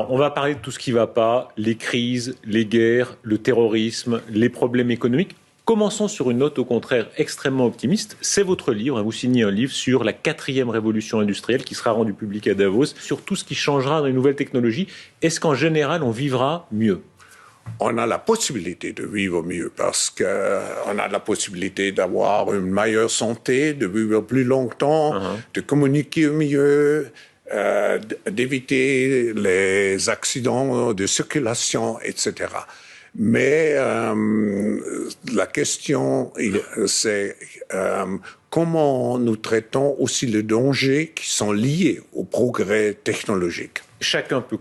On va parler de tout ce qui ne va pas, les crises, les guerres, le terrorisme, les problèmes économiques. Commençons sur une note au contraire extrêmement optimiste. C'est votre livre, vous signez un livre sur la 4e révolution industrielle qui sera rendu public à Davos, sur tout ce qui changera dans les nouvelles technologies. Est-ce qu'en général on vivra mieux ? On a la possibilité de vivre mieux parce qu'on a la possibilité d'avoir une meilleure santé, de vivre plus longtemps, de communiquer mieux, d'éviter les accidents de circulation, etc. Mais la question, c'est comment nous traitons aussi les dangers qui sont liés au progrès technologique. Chacun peut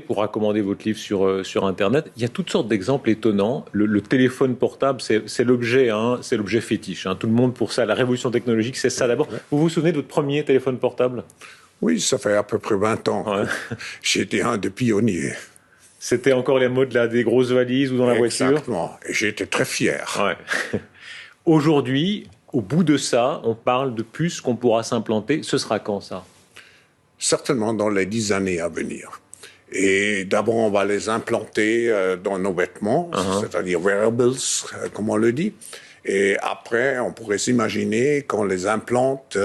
pourra commander votre livre sur Internet. Il y a toutes sortes d'exemples étonnants. Le téléphone portable, c'est l'objet fétiche. Tout le monde pour ça. La révolution technologique, c'est ça d'abord. Vous vous souvenez de votre premier téléphone portable ? Oui, ça fait à peu près 20 ans. Ouais. J'étais un des pionniers. C'était encore les modes des grosses valises ou dans la voiture ? Exactement. Et j'étais très fier. Ouais. Aujourd'hui, au bout de ça, on parle de puces qu'on pourra s'implanter. Ce sera quand, ça ? Certainement dans les 10 années à venir. Et d'abord, on va les implanter dans nos vêtements, c'est-à-dire wearables, comme on le dit. Et après, on pourrait s'imaginer qu'on les implante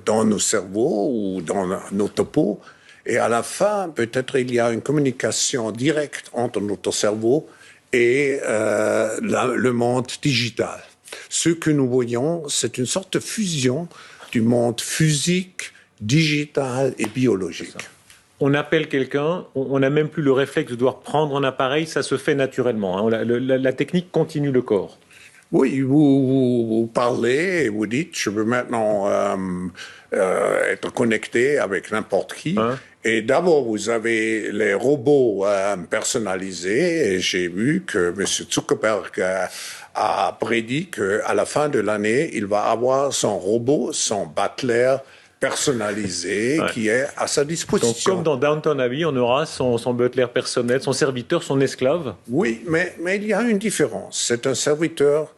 dans nos cerveaux ou dans notre peau. Et à la fin, peut-être il y a une communication directe entre notre cerveau et le monde digital. Ce que nous voyons, c'est une sorte de fusion du monde physique, digital et biologique. On appelle quelqu'un, on n'a même plus le réflexe de devoir prendre un appareil, ça se fait naturellement. La technique continue le corps. Oui, vous parlez et vous dites, je veux maintenant être connecté avec n'importe qui. Et d'abord, vous avez les robots personnalisés. Et j'ai vu que M. Zuckerberg a prédit qu'à la fin de l'année, il va avoir son robot, son butler personnalisé qui est à sa disposition. Donc, comme dans Downton Abbey, on aura son butler personnel, son serviteur, son esclave. Oui, mais il y a une différence. C'est un serviteur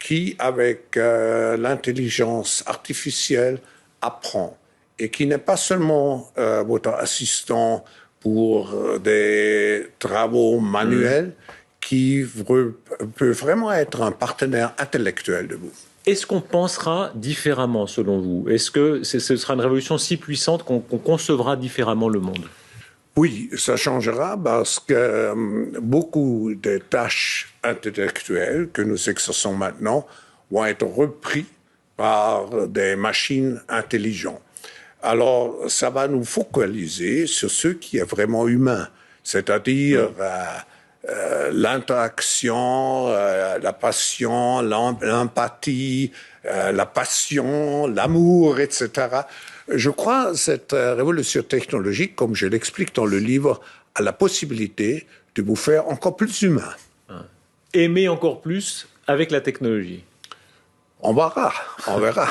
qui, avec l'intelligence artificielle, apprend et qui n'est pas seulement votre assistant pour des travaux manuels, qui peut vraiment être un partenaire intellectuel de vous. Est-ce qu'on pensera différemment, selon vous ? Est-ce que ce sera une révolution si puissante qu'on concevra différemment le monde ? Oui, ça changera parce que beaucoup des tâches intellectuelles que nous exerçons maintenant vont être reprises par des machines intelligentes. Alors, ça va nous focaliser sur ce qui est vraiment humain, c'est-à-dire l'interaction, la passion, l'empathie, la passion, l'amour, etc. Je crois que cette révolution technologique, comme je l'explique dans le livre, a la possibilité de vous faire encore plus humain. Aimer encore plus avec la technologie. On verra, on verra.